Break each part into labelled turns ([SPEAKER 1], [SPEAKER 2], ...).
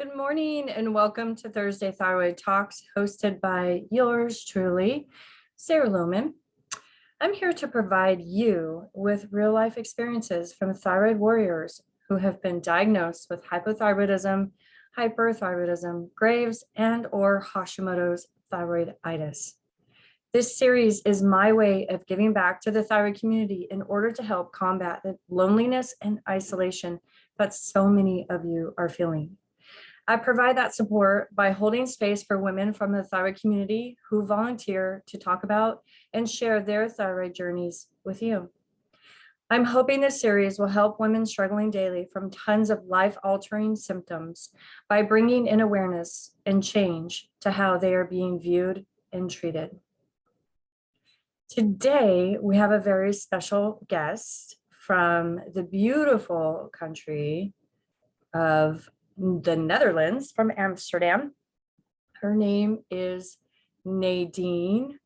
[SPEAKER 1] Good morning and welcome to Thursday Thyroid Talks, hosted by yours truly, Sarah Lohman. I'm here to provide you with real life experiences from thyroid warriors who have been diagnosed with hypothyroidism, hyperthyroidism, Graves, and or Hashimoto's thyroiditis. This series is my way of giving back to the thyroid community in order to help combat the loneliness and isolation that so many of you are feeling. I provide that support by holding space for women from the thyroid community who volunteer to talk about and share their thyroid journeys with you. I'm hoping this series will help women struggling daily from tons of life-altering symptoms by bringing in awareness and change to how they are being viewed and treated. Today, we have a very special guest from the beautiful country of the Netherlands, from Amsterdam. Her name is Nadine.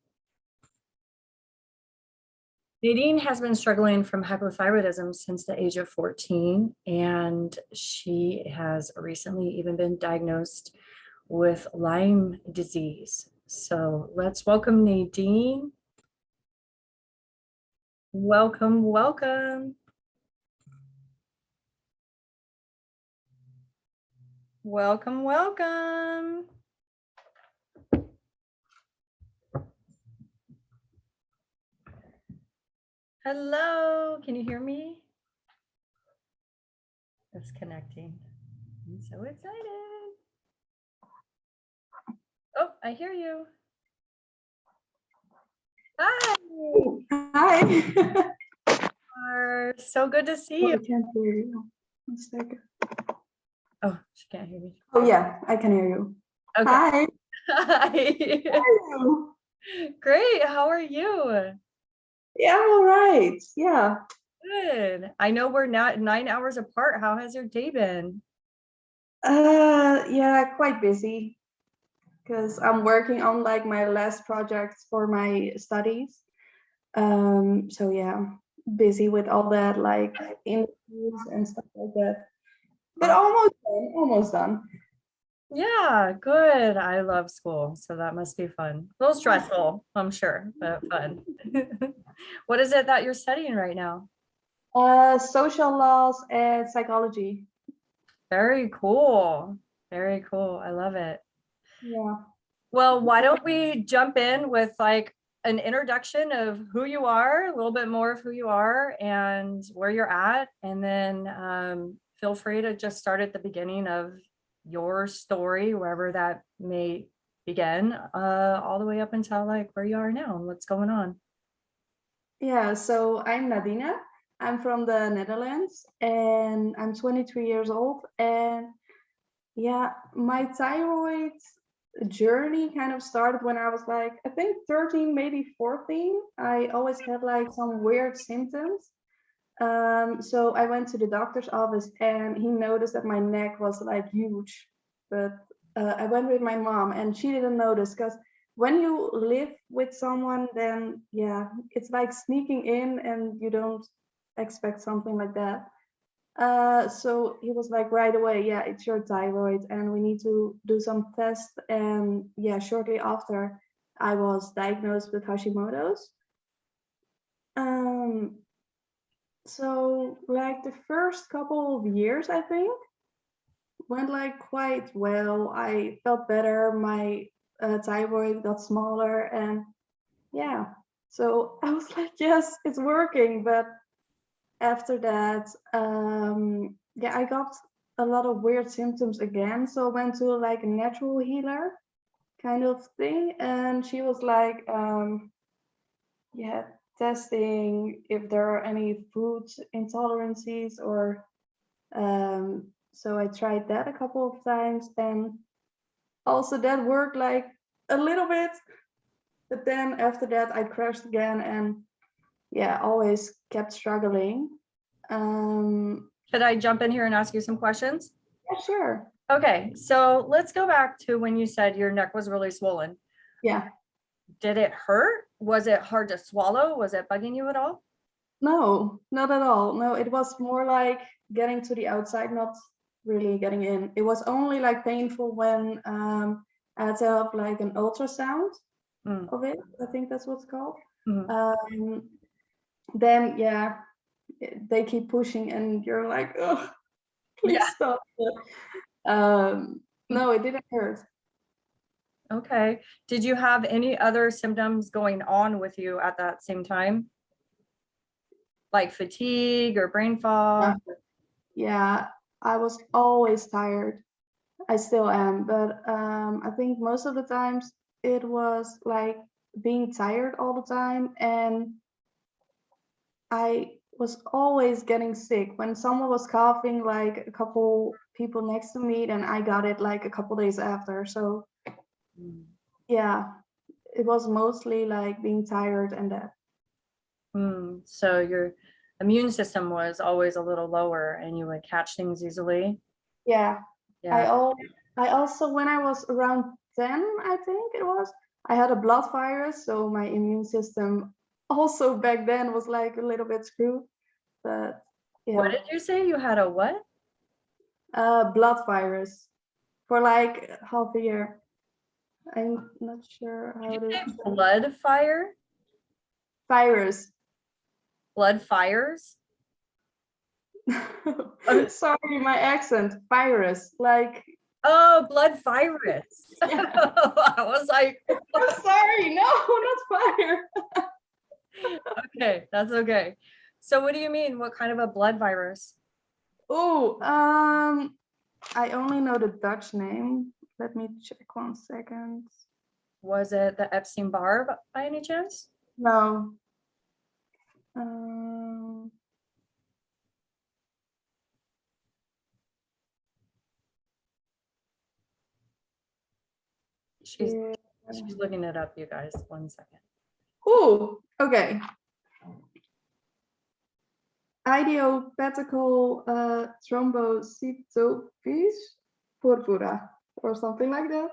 [SPEAKER 1] Nadine has been struggling from hypothyroidism since the age of 14, and she has recently even been diagnosed with Lyme disease. So let's welcome Nadine. Welcome, welcome. Welcome, welcome. Hello, can you hear me? It's connecting. I'm so excited. Oh, I hear you. Hi.
[SPEAKER 2] Hi.
[SPEAKER 1] So good to see you.
[SPEAKER 2] I can't hear you. 1 second.
[SPEAKER 1] Oh, she can't hear me.
[SPEAKER 2] Oh yeah, I can hear you.
[SPEAKER 1] Okay.
[SPEAKER 2] Hi.
[SPEAKER 1] Hi.
[SPEAKER 2] How are you?
[SPEAKER 1] Great. How are you?
[SPEAKER 2] Yeah, I'm all right. Yeah.
[SPEAKER 1] Good. I know we're not 9 hours apart. How has your day been?
[SPEAKER 2] Yeah, quite busy because I'm working on like my last projects for my studies. So yeah, busy with all that, like interviews and stuff like that. But almost done.
[SPEAKER 1] Yeah, good. I love school, so that must be fun. A little stressful, I'm sure, but fun. What is it that you're studying right now?
[SPEAKER 2] Social laws and psychology.
[SPEAKER 1] Very cool. Very cool. I love it.
[SPEAKER 2] Yeah.
[SPEAKER 1] Well, why don't we jump in with like an introduction of who you are, a little bit more of who you are and where you're at, and then feel free to just start at the beginning of your story, wherever that may begin, all the way up until like where you are now and what's going on.
[SPEAKER 2] Yeah, so I'm Nadine. I'm from the Netherlands and I'm 23 years old. And yeah, my thyroid journey kind of started when I was like, I think 13, maybe 14. I always had like some weird symptoms. So I went to the doctor's office and he noticed that my neck was like huge. But I went with my mom and she didn't notice because when you live with someone, then yeah, it's like sneaking in and you don't expect something like that. So he was like right away, yeah, it's your thyroid and we need to do some tests. And yeah, shortly after I was diagnosed with Hashimoto's. So like the first couple of years, I think, went like quite well. I felt better. My thyroid got smaller, and yeah. So I was like, yes, it's working. But after that, yeah, I got a lot of weird symptoms again. So I went to like a natural healer kind of thing, and she was like, yeah, testing if there are any food intolerances or so I tried that a couple of times and also that worked like a little bit, but then after that I crashed again and yeah, always kept struggling.
[SPEAKER 1] Should I jump in here and ask you some questions?
[SPEAKER 2] Yeah, sure.
[SPEAKER 1] Okay, so let's go back to when you said your neck was really swollen.
[SPEAKER 2] Yeah.
[SPEAKER 1] Did it hurt? Was it hard to swallow? Was it bugging you at all?
[SPEAKER 2] No, not at all. No, it was more like getting to the outside, not really getting in. It was only like painful when I had to have like an ultrasound of it. I think that's what's called. Then yeah, they keep pushing and you're like, oh, please stop. No, it didn't hurt.
[SPEAKER 1] Okay. Did you have any other symptoms going on with you at that same time? Like fatigue or brain fog?
[SPEAKER 2] Yeah, I was always tired. I still am, but I think most of the times it was like being tired all the time, and I was always getting sick. When someone was coughing, like a couple people next to me, then I got it like a couple days after. So yeah, it was mostly like being tired and that.
[SPEAKER 1] So your immune system was always a little lower and you would catch things easily?
[SPEAKER 2] Yeah.
[SPEAKER 1] Yeah.
[SPEAKER 2] I also, when I was around 10, I think it was, I had a blood virus, so my immune system also back then was like a little bit screwed. But yeah.
[SPEAKER 1] What did you say? You had a what?
[SPEAKER 2] Blood virus for like half a year. I'm not sure how to.
[SPEAKER 1] Blood fire?
[SPEAKER 2] Virus.
[SPEAKER 1] Blood fires?
[SPEAKER 2] Sorry, my accent. Virus. Like.
[SPEAKER 1] Oh, blood virus.
[SPEAKER 2] Yeah.
[SPEAKER 1] I was like,
[SPEAKER 2] I'm sorry. No, not fire.
[SPEAKER 1] okay, that's okay. So what do you mean? What kind of a blood virus?
[SPEAKER 2] Oh, I only know the Dutch name. Let me check 1 second.
[SPEAKER 1] Was it the Epstein-Barr by any chance?
[SPEAKER 2] No.
[SPEAKER 1] She's looking it up, you guys. 1 second.
[SPEAKER 2] Oh, okay. Idiopathical thrombocytopenic purpura or something like that.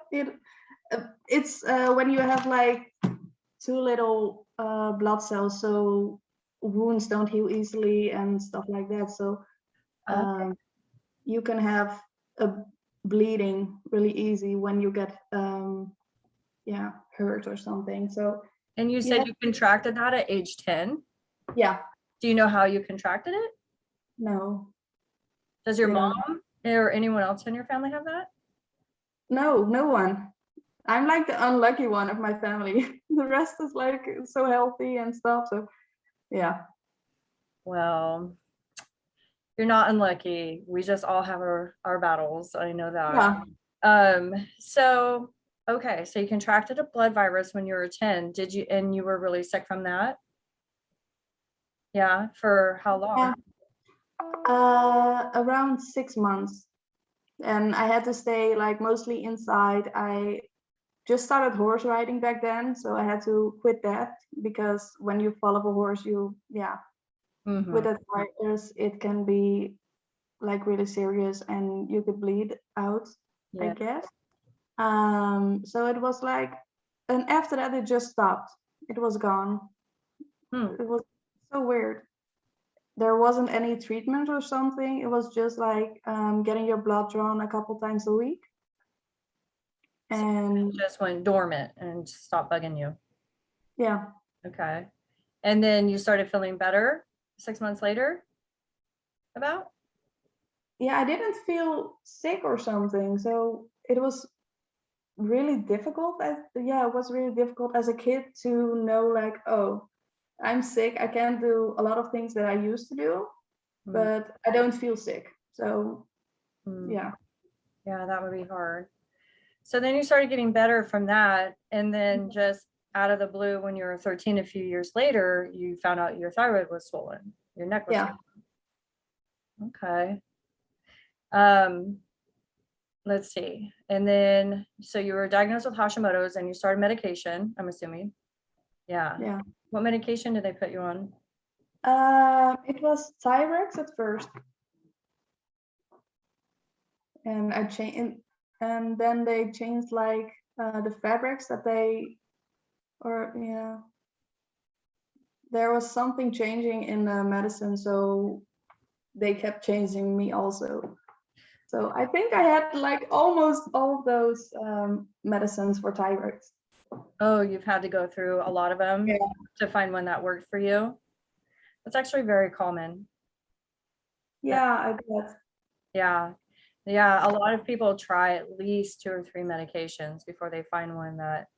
[SPEAKER 2] It's when you have like too little blood cells, so wounds don't heal easily and stuff like that. So you can have a bleeding really easy when you get hurt or something. So.
[SPEAKER 1] And you said you contracted that at age 10?
[SPEAKER 2] Yeah.
[SPEAKER 1] Do you know how you contracted it?
[SPEAKER 2] No.
[SPEAKER 1] Does your mom or anyone else in your family have that?
[SPEAKER 2] No, no one. I'm like the unlucky one of my family. The rest is like so healthy and stuff. So yeah.
[SPEAKER 1] Well, you're not unlucky. We just all have our battles. I know that. Yeah. So okay, so you contracted a blood virus when you were 10. Did you, and you were really sick from that? Yeah, for how long?
[SPEAKER 2] Around 6 months. And I had to stay like mostly inside. I just started horse riding back then, so I had to quit that because when you fall off a horse, with that virus, it can be like really serious and you could bleed out, I guess. So it was like, and after that it just stopped. It was gone. It was so weird. There wasn't any treatment or something. It was just like getting your blood drawn a couple times a week. And
[SPEAKER 1] so it just went dormant and stopped bugging you.
[SPEAKER 2] Yeah.
[SPEAKER 1] Okay. And then you started feeling better 6 months later? About?
[SPEAKER 2] Yeah, I didn't feel sick or something. So it was really difficult. It was really difficult as a kid to know like, oh, I'm sick. I can't do a lot of things that I used to do, but I don't feel sick. So yeah.
[SPEAKER 1] Yeah, that would be hard. So then you started getting better from that. And then just out of the blue, when you were 13, a few years later, you found out your thyroid was swollen. Your neck was swollen. Okay. Let's see. And then, so you were diagnosed with Hashimoto's and you started medication, I'm assuming. Yeah.
[SPEAKER 2] Yeah.
[SPEAKER 1] What medication did they put you on?
[SPEAKER 2] It was Tyrex at first. And I changed, and then they changed like the fabrics that there was something changing in the medicine, so they kept changing me also. So I think I had like almost all those medicines for thyroid.
[SPEAKER 1] Oh, you've had to go through a lot of them
[SPEAKER 2] Yeah.
[SPEAKER 1] to find one that worked for you. That's actually very common.
[SPEAKER 2] Yeah, I bet.
[SPEAKER 1] Yeah. Yeah. A lot of people try at least 2 or 3 medications before they find one that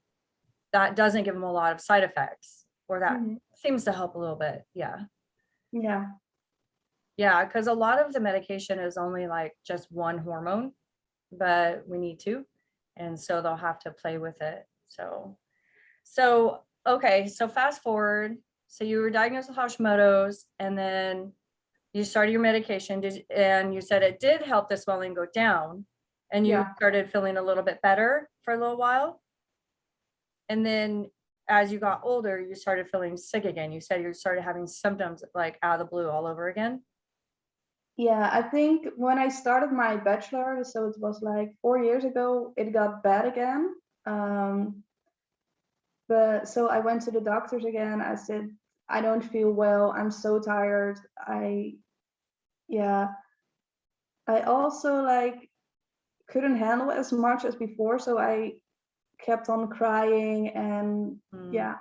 [SPEAKER 1] doesn't give them a lot of side effects, or that
[SPEAKER 2] Mhm.
[SPEAKER 1] seems to help a little bit. Yeah.
[SPEAKER 2] Yeah.
[SPEAKER 1] Yeah. Because a lot of the medication is only like just one hormone, but we need two. And so they'll have to play with it. So, okay. So fast forward. So you were diagnosed with Hashimoto's, and then you started your medication, and you said it did help the swelling go down, and you
[SPEAKER 2] Yeah.
[SPEAKER 1] started feeling a little bit better for a little while. And then as you got older, you started feeling sick again. You said you started having symptoms like out of the blue all over again.
[SPEAKER 2] Yeah, I think when I started my bachelor, so it was like 4 years ago, it got bad again. But so I went to the doctors again. I said, I don't feel well. I'm so tired. Yeah, I also like couldn't handle it as much as before. So I kept on crying and
[SPEAKER 1] Mm.
[SPEAKER 2] yeah.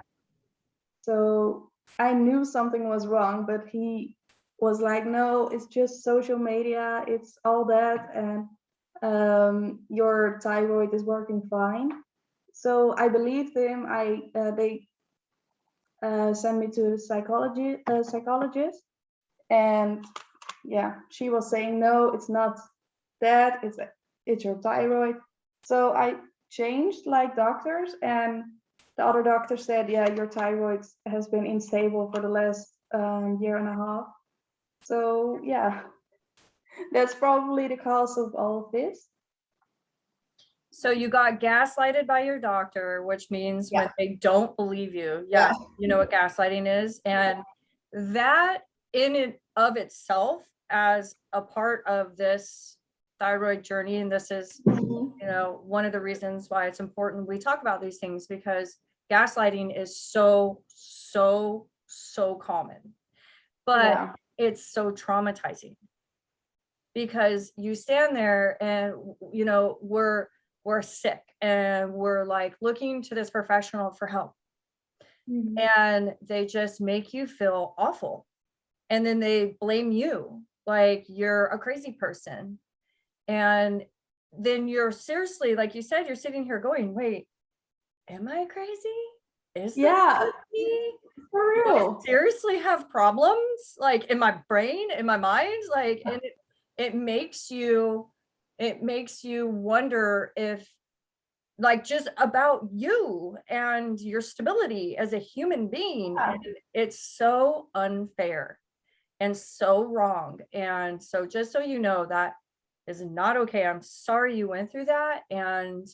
[SPEAKER 2] So I knew something was wrong, but he was like, no, it's just social media. It's all that. And your thyroid is working fine. So I believed him. They sent me to a psychologist, and yeah, she was saying no, it's not that. It's your thyroid. So I changed like doctors, and the other doctor said, yeah, your thyroid has been unstable for the last year and a half. So yeah, that's probably the cause of all of this.
[SPEAKER 1] So you got gaslighted by your doctor, which means when
[SPEAKER 2] Yeah.
[SPEAKER 1] they don't believe you.
[SPEAKER 2] Yeah.
[SPEAKER 1] Yes, you know what gaslighting is. And that in and of itself, as a part of this thyroid journey, and this is,
[SPEAKER 2] Mhm.
[SPEAKER 1] one of the reasons why it's important we talk about these things, because gaslighting is so, so, so common, but
[SPEAKER 2] Yeah.
[SPEAKER 1] it's so traumatizing, because you stand there and we're sick and we're like looking to this professional for help,
[SPEAKER 2] Mhm.
[SPEAKER 1] and they just make you feel awful, and then they blame you like you're a crazy person, and then you're seriously, like you said, you're sitting here going, wait, am I crazy? Is this
[SPEAKER 2] Yeah,
[SPEAKER 1] just me?
[SPEAKER 2] for
[SPEAKER 1] Do I
[SPEAKER 2] real.
[SPEAKER 1] seriously have problems like in my brain, in my mind? Like, and it makes you wonder if, like, just about you and your stability as a human being.
[SPEAKER 2] Yeah.
[SPEAKER 1] And it's so unfair and so wrong. And so just so you know, that is not okay. I'm sorry you went through that. And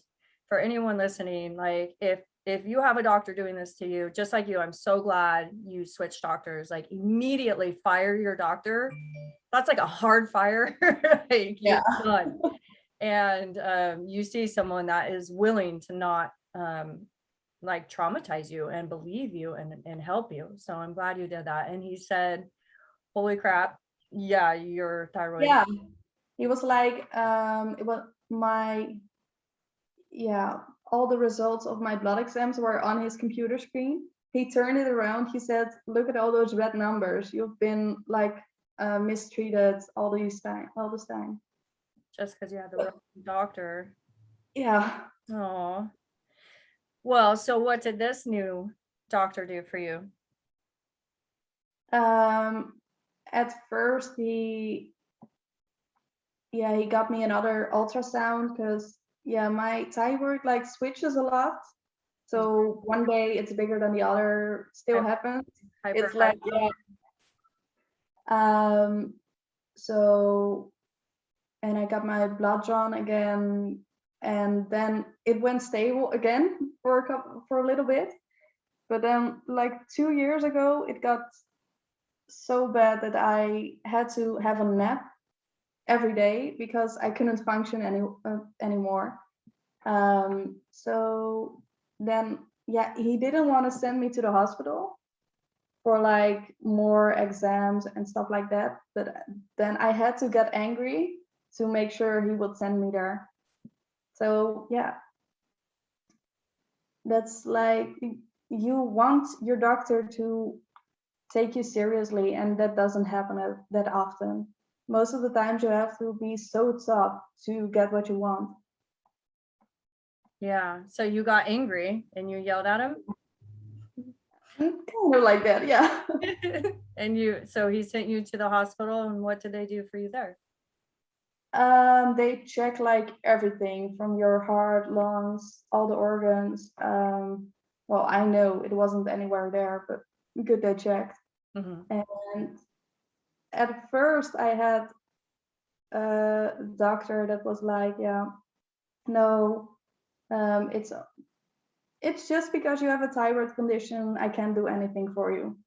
[SPEAKER 1] for anyone listening, like, if you have a doctor doing this to you, just like you, I'm so glad you switched doctors. Like, immediately fire your doctor. That's like a hard fire. Like,
[SPEAKER 2] Yeah.
[SPEAKER 1] you're done. And you see someone that is willing to not like traumatize you and believe you and help you. So I'm glad you did that. And he said, holy crap, yeah, your thyroid.
[SPEAKER 2] Yeah. He was like, it was yeah, all the results of my blood exams were on his computer screen. He turned it around. He said, look at all those red numbers. You've been like mistreated all this time.
[SPEAKER 1] Just because you had the wrong doctor.
[SPEAKER 2] Yeah.
[SPEAKER 1] Oh, well, so what did this new doctor do for you?
[SPEAKER 2] At first he got me another ultrasound because my thyroid like switches a lot. So one day it's bigger than the other, still happens. It's like,
[SPEAKER 1] Hyperthyroid.
[SPEAKER 2] um so, and I got my blood drawn again, and then it went stable again for a little bit. But then like 2 years ago it got so bad that I had to have a nap every day because I couldn't function anymore. So then, he didn't want to send me to the hospital for like more exams and stuff like that. But then I had to get angry to make sure he would send me there. So yeah, that's like, you want your doctor to take you seriously, and that doesn't happen that often. Most of the times you have to be so tough to get what you want.
[SPEAKER 1] Yeah. So you got angry and you yelled at him?
[SPEAKER 2] Kind of like that, yeah.
[SPEAKER 1] And so he sent you to the hospital, and what did they do for you there?
[SPEAKER 2] They check like everything from your heart, lungs, all the organs. Well, I know it wasn't anywhere there, but good they checked.
[SPEAKER 1] Mhm.
[SPEAKER 2] And at first I had a doctor that was like, yeah, no, it's just because you have a thyroid condition, I can't do anything for you.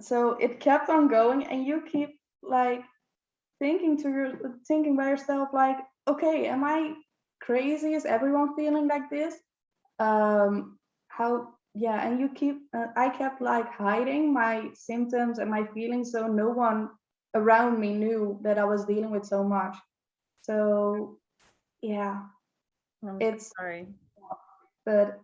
[SPEAKER 2] So it kept on going, and you keep like thinking by yourself, like, okay, am I crazy? Is everyone feeling like this? How, yeah, and you keep I kept like hiding my symptoms and my feelings, so no one around me knew that I was dealing with so much. So yeah,
[SPEAKER 1] I'm
[SPEAKER 2] it's
[SPEAKER 1] sorry.
[SPEAKER 2] but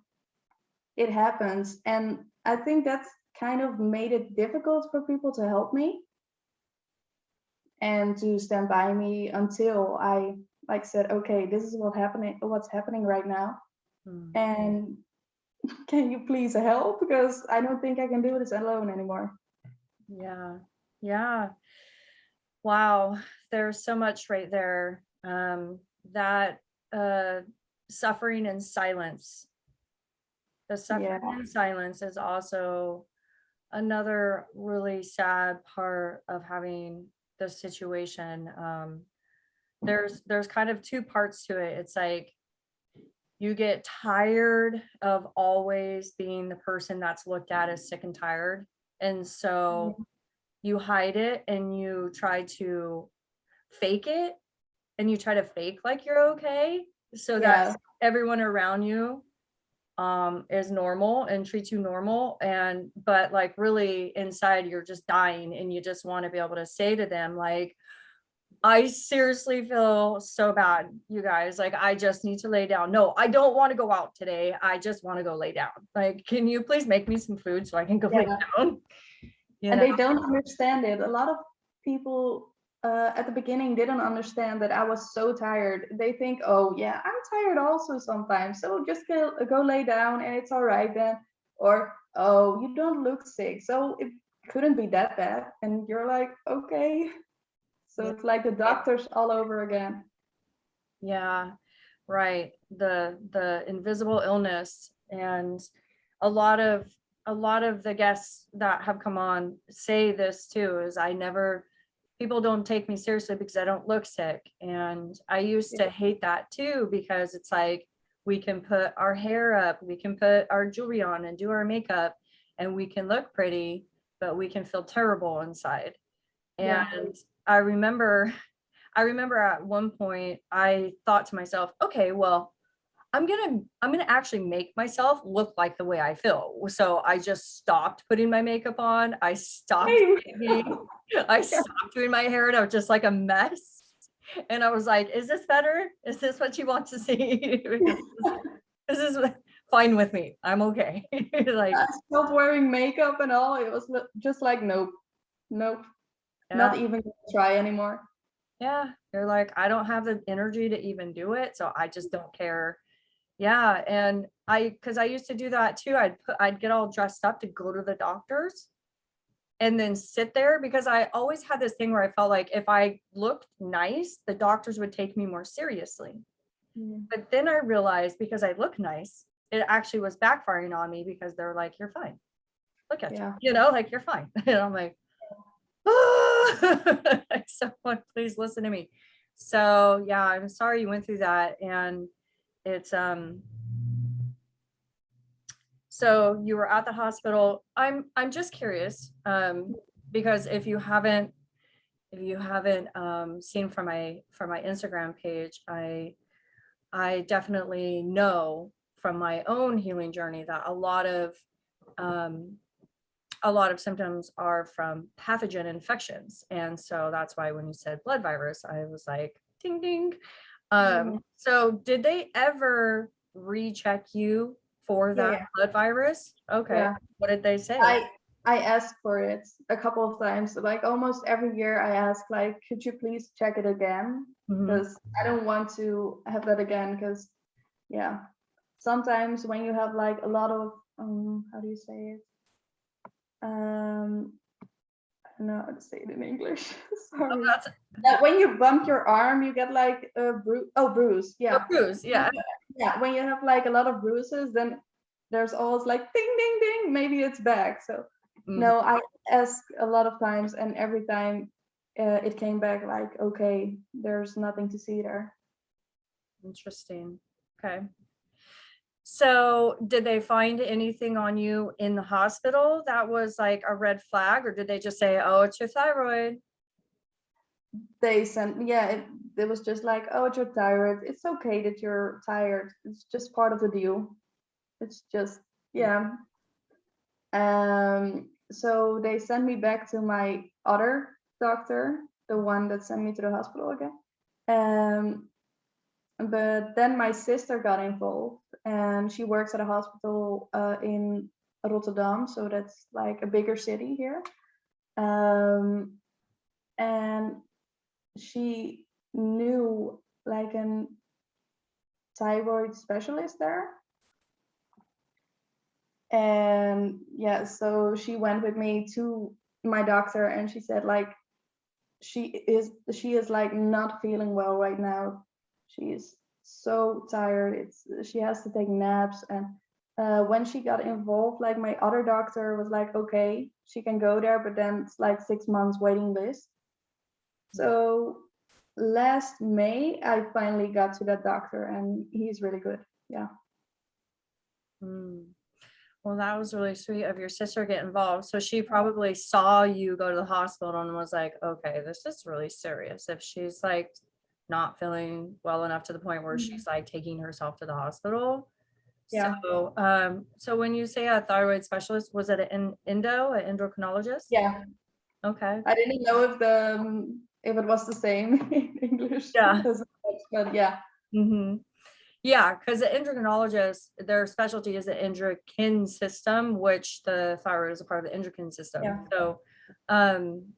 [SPEAKER 2] it happens, and I think that's kind of made it difficult for people to help me and to stand by me until I like said, okay, this is what's happening right now,
[SPEAKER 1] Mm.
[SPEAKER 2] and can you please help, because I don't think I can do this alone anymore.
[SPEAKER 1] Yeah. Yeah. Wow. There's so much right there. That suffering in silence. The suffering
[SPEAKER 2] Yeah,
[SPEAKER 1] in silence is also another really sad part of having this situation. There's kind of two parts to it. It's like you get tired of always being the person that's looked at as sick and tired. And so you hide it and you try to fake it, and you try to fake like you're okay so that
[SPEAKER 2] yeah,
[SPEAKER 1] everyone around you is normal and treats you normal, but like really inside you're just dying, and you just want to be able to say to them like, I seriously feel so bad, you guys, like I just need to lay down. No, I don't want to go out today, I just want to go lay down. Like, can you please make me some food so I can go lay
[SPEAKER 2] yeah.
[SPEAKER 1] down? You
[SPEAKER 2] And
[SPEAKER 1] know.
[SPEAKER 2] they don't understand it. A lot of people at the beginning didn't understand that I was so tired. They think, oh yeah, I'm tired also sometimes, so just go lay down and it's all right then. Or, oh, you don't look sick, so it couldn't be that bad. And you're like, okay. So
[SPEAKER 1] Yeah.
[SPEAKER 2] it's like the doctors all over again.
[SPEAKER 1] Yeah, right. The invisible illness. And a lot of the guests that have come on say this too, is people don't take me seriously because I don't look sick. And I used to hate that too, because it's like we can put our hair up, we can put our jewelry on and do our makeup, and we can look pretty, but we can feel terrible inside.
[SPEAKER 2] Yeah.
[SPEAKER 1] And I remember at one point I thought to myself, okay, well, I'm gonna actually make myself look like the way I feel. So I just stopped putting my makeup on. I stopped
[SPEAKER 2] Same.
[SPEAKER 1] shaving. I stopped doing my hair, and I was just like a mess. And I was like, is this better? Is this what you want to see? Because this is fine with me. I'm okay. Like,
[SPEAKER 2] I stopped wearing makeup and all. It was just like, nope, nope,
[SPEAKER 1] yeah,
[SPEAKER 2] not even gonna try anymore.
[SPEAKER 1] yeah. You're like, I don't have the energy to even do it, so I just don't care. Yeah, and because I used to do that too. I'd get all dressed up to go to the doctors and then sit there, because I always had this thing where I felt like if I looked nice, the doctors would take me more seriously.
[SPEAKER 2] Mm.
[SPEAKER 1] But then I realized because I look nice, it actually was backfiring on me, because they're like, you're fine. Look at
[SPEAKER 2] Yeah.
[SPEAKER 1] you, like you're fine. And I'm like, oh, like, someone please listen to me. So yeah, I'm sorry you went through that. And it's so you were at the hospital. I'm just curious, because if you haven't seen from my Instagram page, I definitely know from my own healing journey that um, a lot of symptoms are from pathogen infections. And so that's why when you said blood virus, I was like, ding, ding.
[SPEAKER 2] Mhm.
[SPEAKER 1] So did they ever recheck you for
[SPEAKER 2] Yeah,
[SPEAKER 1] that
[SPEAKER 2] yeah,
[SPEAKER 1] blood virus? Okay.
[SPEAKER 2] yeah.
[SPEAKER 1] What did they say?
[SPEAKER 2] I asked for it a couple of times. Like almost every year, I ask, like, could you please check it again?
[SPEAKER 1] Mhm.
[SPEAKER 2] Because I don't want to have that again. Because yeah, sometimes when you have like a lot of how do you say it? I don't know how to say it in English.
[SPEAKER 1] Oh,
[SPEAKER 2] Sorry.
[SPEAKER 1] that's
[SPEAKER 2] When you bump your arm, you get like a bruise. Oh, bruise.
[SPEAKER 1] a
[SPEAKER 2] Yeah.
[SPEAKER 1] bruise. Yeah.
[SPEAKER 2] Yeah. When you have like a lot of bruises, then there's always like ding, ding, ding. Maybe it's back. So
[SPEAKER 1] Mhm.
[SPEAKER 2] no, I asked a lot of times, and every time it came back like, okay, there's nothing to see there.
[SPEAKER 1] Interesting. Okay. So did they find anything on you in the hospital that was like a red flag, or did they just say, oh, it's your thyroid?
[SPEAKER 2] They sent me, yeah, it was just like, oh, you're tired. It's okay that you're tired. It's just part of the deal. It's just, yeah. So they sent me back to my other doctor, the one that sent me to the hospital again. Um, but then my sister got involved, and she works at a hospital in Rotterdam, so that's like a bigger city here. And she knew like a thyroid specialist there. And yeah, so she went with me to my doctor, and she said like she is like not feeling well right now. She is so tired. She has to take naps. And when she got involved, like my other doctor was like, okay, she can go there, but then it's like 6 months waiting list. So last May, I finally got to that doctor, and he's really good. Yeah.
[SPEAKER 1] Mm. Well, that was really sweet of your sister to get involved. So she probably saw you go to the hospital and was like, okay, this is really serious. If she's like not feeling well enough to the point where
[SPEAKER 2] Mhm.
[SPEAKER 1] she's like taking herself to the hospital.
[SPEAKER 2] Yeah.
[SPEAKER 1] So when you say a thyroid specialist, was it an endo, an endocrinologist?
[SPEAKER 2] Yeah.
[SPEAKER 1] Okay.
[SPEAKER 2] I didn't know if it was the same in English
[SPEAKER 1] Yeah.
[SPEAKER 2] as Dutch, but yeah.
[SPEAKER 1] Mm-hmm. Yeah, because the endocrinologist, their specialty is the endocrine system, which the thyroid is a part of the endocrine system.
[SPEAKER 2] Yeah.
[SPEAKER 1] Um,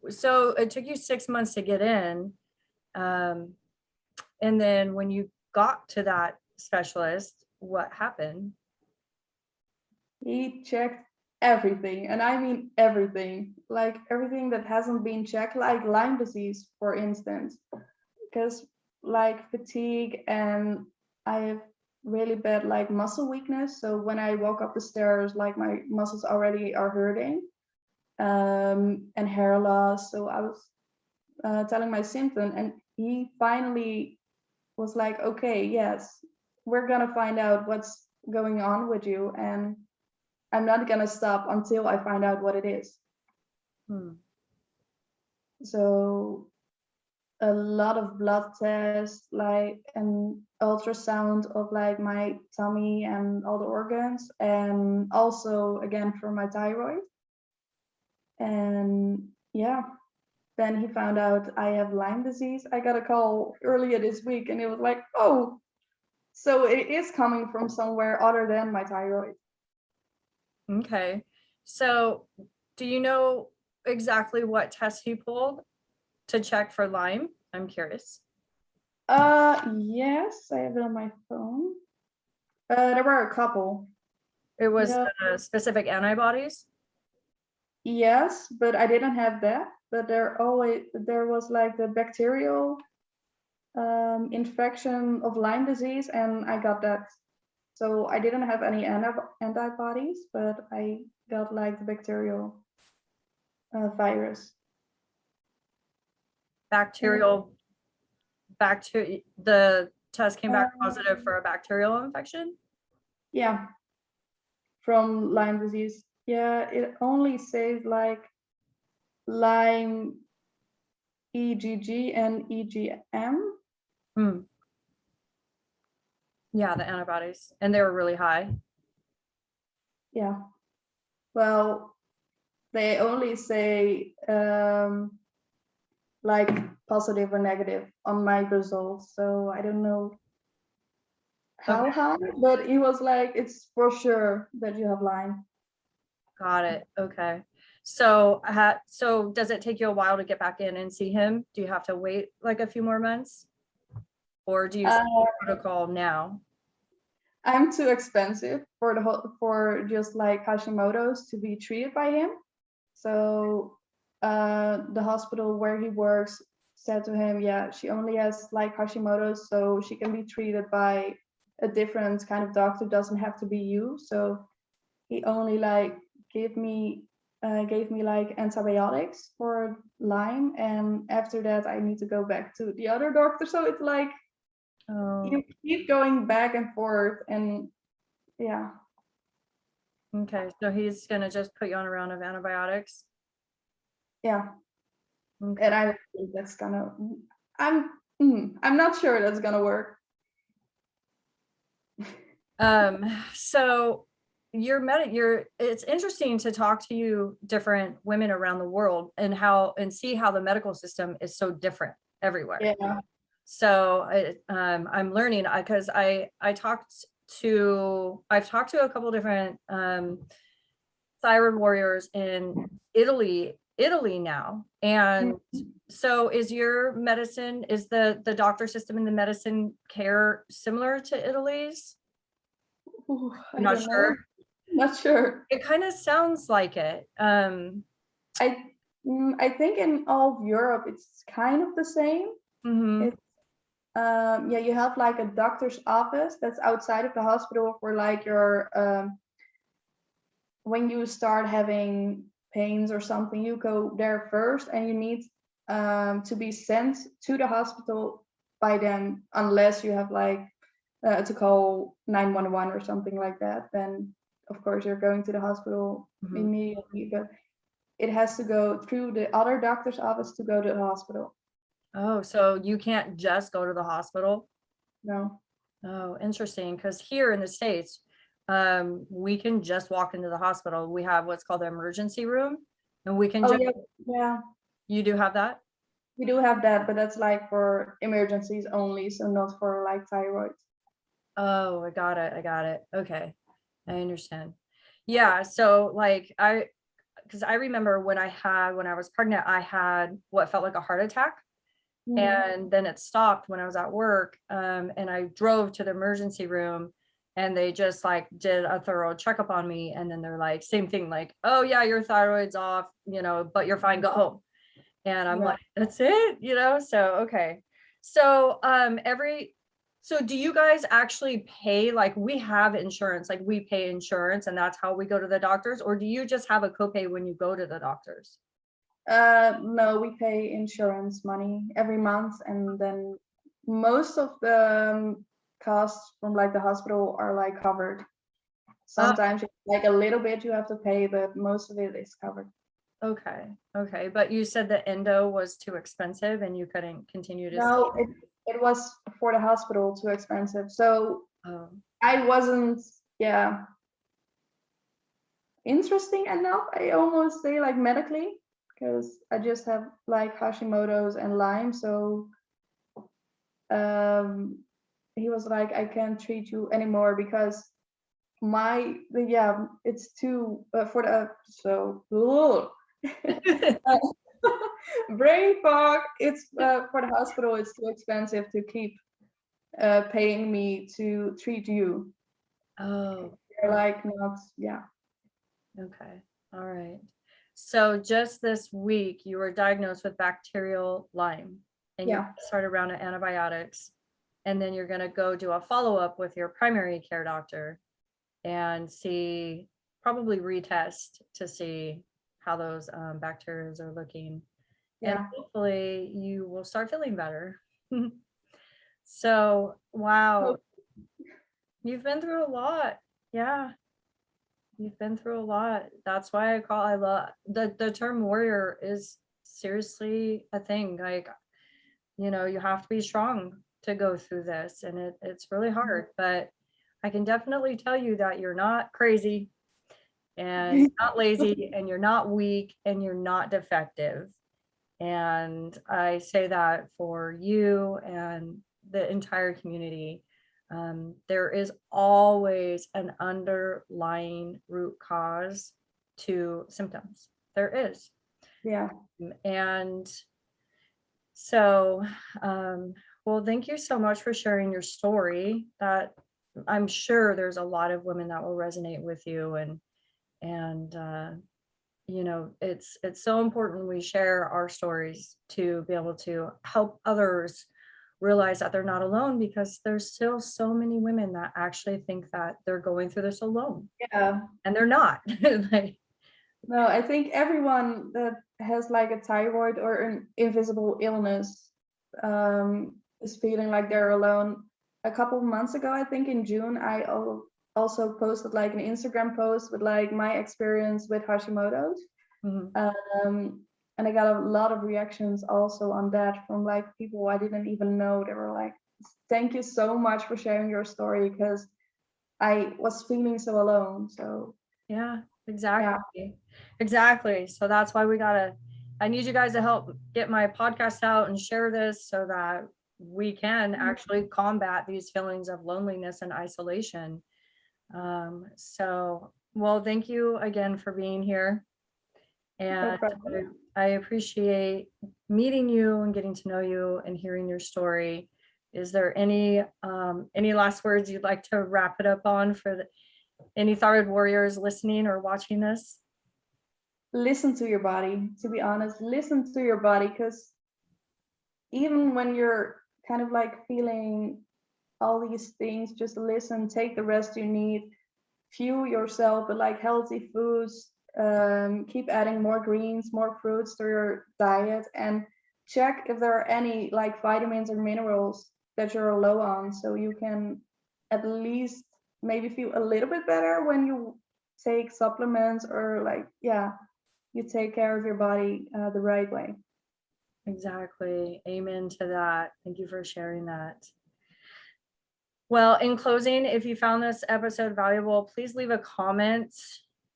[SPEAKER 1] so it took you 6 months to get in. And then when you got to that specialist, what happened?
[SPEAKER 2] He checked everything, and I mean everything, like everything that hasn't been checked, like Lyme disease, for instance, because like fatigue, and I have really bad like muscle weakness. So when I walk up the stairs, like my muscles already are hurting, and hair loss. So I was telling my symptom, and he finally was like, okay, yes, we're gonna find out what's going on with you, and I'm not gonna stop until I find out what it is.
[SPEAKER 1] Hmm.
[SPEAKER 2] So a lot of blood tests, like an ultrasound of like my tummy and all the organs, and also again for my thyroid. And yeah, then he found out I have Lyme disease. I got a call earlier this week, and it was like, oh, so it is coming from somewhere other than my thyroid.
[SPEAKER 1] Okay. So do you know exactly what test he pulled to check for Lyme? I'm curious.
[SPEAKER 2] Yes, I have it on my phone. There were a couple.
[SPEAKER 1] It was
[SPEAKER 2] Yeah,
[SPEAKER 1] specific antibodies.
[SPEAKER 2] yes, but I didn't have that. But there was like the bacterial infection of Lyme disease, and I got that. So I didn't have any antibodies, but I got like the bacterial virus.
[SPEAKER 1] Bacterial, the test came back positive
[SPEAKER 2] Um,
[SPEAKER 1] for a bacterial infection.
[SPEAKER 2] yeah, from Lyme disease. Yeah, it only says like Lyme, EGG, and EGM.
[SPEAKER 1] Hmm. Yeah, the antibodies, and they were really high.
[SPEAKER 2] Yeah. Well, they only say like positive or negative on my results. So I don't know how
[SPEAKER 1] Okay,
[SPEAKER 2] high, but he was like, it's for sure that you have Lyme.
[SPEAKER 1] got it. Okay. So does it take you a while to get back in and see him? Do you have to wait like a few more months? Or do you
[SPEAKER 2] Uh,
[SPEAKER 1] see protocol now?
[SPEAKER 2] I'm too expensive for for just like Hashimoto's to be treated by him. So the hospital where he works said to him, yeah, she only has like Hashimoto's, so she can be treated by a different kind of doctor, doesn't have to be you. So he only like gave me like antibiotics for Lyme, and after that I need to go back to the other doctor. So it's like
[SPEAKER 1] Oh,
[SPEAKER 2] you keep going back and forth, and yeah.
[SPEAKER 1] okay. So he's gonna just put you on a round of antibiotics.
[SPEAKER 2] Yeah,
[SPEAKER 1] Okay.
[SPEAKER 2] and I don't think that's gonna. I'm I'm not sure that's gonna work.
[SPEAKER 1] So it's interesting to talk to you different women around the world and see how the medical system is so different everywhere.
[SPEAKER 2] Yeah.
[SPEAKER 1] So I'm learning because I've talked to a couple different thyroid warriors in Italy now. And so is the doctor system and the medicine care similar to Italy's?
[SPEAKER 2] Ooh,
[SPEAKER 1] I'm
[SPEAKER 2] I
[SPEAKER 1] not
[SPEAKER 2] don't know.
[SPEAKER 1] sure.
[SPEAKER 2] Not sure.
[SPEAKER 1] It kind of sounds like it.
[SPEAKER 2] I I think in all of Europe it's kind of the same.
[SPEAKER 1] Mhm.
[SPEAKER 2] It's yeah, you have like a doctor's office that's outside of the hospital for like your when you start having pains or something, you go there first, and you need to be sent to the hospital by them, unless you have like to call 911 or something like that. Then of course you're going to the hospital
[SPEAKER 1] Mhm.
[SPEAKER 2] immediately, but it has to go through the other doctor's office to go to the hospital.
[SPEAKER 1] Oh, so you can't just go to the hospital?
[SPEAKER 2] No.
[SPEAKER 1] Oh, interesting. Because here in the States, we can just walk into the hospital. We have what's called the emergency room, and we can
[SPEAKER 2] Oh
[SPEAKER 1] just,
[SPEAKER 2] yeah, yeah.
[SPEAKER 1] you do have that?
[SPEAKER 2] We do have that, but that's like for emergencies only, so not for like thyroid.
[SPEAKER 1] Oh, I got it. I got it. Okay. I understand. Yeah. So like because I remember when I was pregnant, I had what felt like a heart attack.
[SPEAKER 2] Mm.
[SPEAKER 1] And then it stopped when I was at work. And I drove to the emergency room, and they just like did a thorough checkup on me. And then they're like, same thing, like, oh yeah, your thyroid's off, but you're fine, go home. And I'm
[SPEAKER 2] Yeah.
[SPEAKER 1] like, that's it. So okay. So so do you guys actually pay, like we have insurance, like we pay insurance and that's how we go to the doctors, or do you just have a copay when you go to the doctors?
[SPEAKER 2] No, we pay insurance money every month, and then most of the costs from like the hospital are like covered.
[SPEAKER 1] Oh,
[SPEAKER 2] Sometimes like a little bit you have to pay, but most of it is covered.
[SPEAKER 1] okay. Okay. But you said the endo was too expensive and you couldn't continue to see.
[SPEAKER 2] No, it was for the hospital too expensive. So
[SPEAKER 1] Oh,
[SPEAKER 2] I wasn't, yeah, interesting enough. I almost say like medically, because I just have like Hashimoto's and Lyme. So um, he was like, I can't treat you anymore because yeah, it's too for the so uh, brain fog. It's for the hospital. It's too expensive to keep paying me to treat you.
[SPEAKER 1] oh,
[SPEAKER 2] They're like not, yeah,
[SPEAKER 1] okay. All right. So just this week, you were diagnosed with bacterial Lyme and you
[SPEAKER 2] yeah,
[SPEAKER 1] started around on antibiotics. And then you're going to go do a follow-up with your primary care doctor and probably retest to see how those bacteria are looking. And
[SPEAKER 2] yeah.
[SPEAKER 1] hopefully you will start feeling better. So, wow,
[SPEAKER 2] Oh,
[SPEAKER 1] you've been through a lot. Yeah. You've been through a lot. That's why I love the term warrior is seriously a thing. Like, you have to be strong to go through this, and it's really hard, but I can definitely tell you that you're not crazy. and you're not lazy, and you're not weak, and you're not defective. And I say that for you and the entire community. There is always an underlying root cause to symptoms. There is.
[SPEAKER 2] Yeah.
[SPEAKER 1] And so, well, thank you so much for sharing your story. That I'm sure there's a lot of women that will resonate with you, and you know, it's so important we share our stories to be able to help others realize that they're not alone, because there's still so many women that actually think that they're going through this alone,
[SPEAKER 2] Yeah.
[SPEAKER 1] and they're not. Like,
[SPEAKER 2] No, I think everyone that has like a thyroid or an invisible illness is feeling like they're alone. A couple of months ago, I think in June, I also posted like an Instagram post with like my experience with Hashimoto's.
[SPEAKER 1] mhm.
[SPEAKER 2] And I got a lot of reactions also on that from like people I didn't even know. They were like, "Thank you so much for sharing your story, because I was feeling so alone." So
[SPEAKER 1] Yeah,
[SPEAKER 2] yeah,
[SPEAKER 1] exactly. So that's why I need you guys to help get my podcast out and share this, so that we can actually combat these feelings of loneliness and isolation. So, well, thank you again for being here.
[SPEAKER 2] no
[SPEAKER 1] And
[SPEAKER 2] problem.
[SPEAKER 1] I appreciate meeting you and getting to know you and hearing your story. Is there any last words you'd like to wrap it up on for any thyroid warriors listening or watching this?
[SPEAKER 2] Listen to your body. To be honest, listen to your body, because even when you're kind of like feeling all these things, just listen, take the rest you need, fuel yourself with like healthy foods, keep adding more greens, more fruits to your diet, and check if there are any like vitamins or minerals that you're low on, so you can at least maybe feel a little bit better when you take supplements, or like, yeah, you take care of your body the right way.
[SPEAKER 1] Exactly. Amen to that. Thank you for sharing that. Well, in closing, if you found this episode valuable, please leave a comment.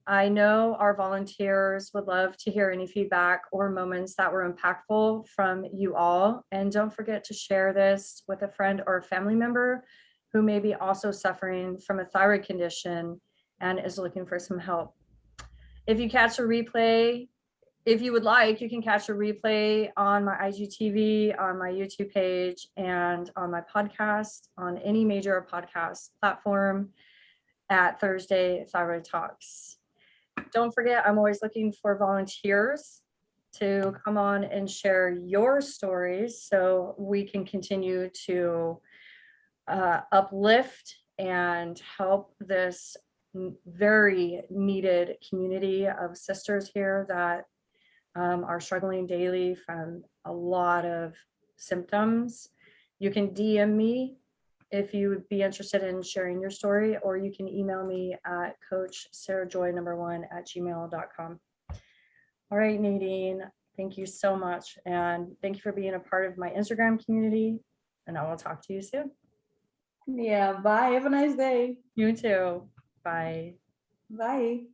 [SPEAKER 1] I know our volunteers would love to hear any feedback or moments that were impactful from you all. And don't forget to share this with a friend or a family member who may be also suffering from a thyroid condition and is looking for some help. If you catch a replay, if you would like, you can catch a replay on my IGTV, on my YouTube page, and on my podcast on any major podcast platform at Thursday Thyroid Talks. Don't forget, I'm always looking for volunteers to come on and share your stories, so we can continue to uplift and help this very needed community of sisters here that are struggling daily from a lot of symptoms. You can DM me if you would be interested in sharing your story, or you can email me at coach.sarah.joy1@gmail.com. All right, Nadine, thank you so much. And thank you for being a part of my Instagram community. And I will talk to you soon.
[SPEAKER 2] Yeah, bye. Have a nice day.
[SPEAKER 1] You too. Bye.
[SPEAKER 2] Bye.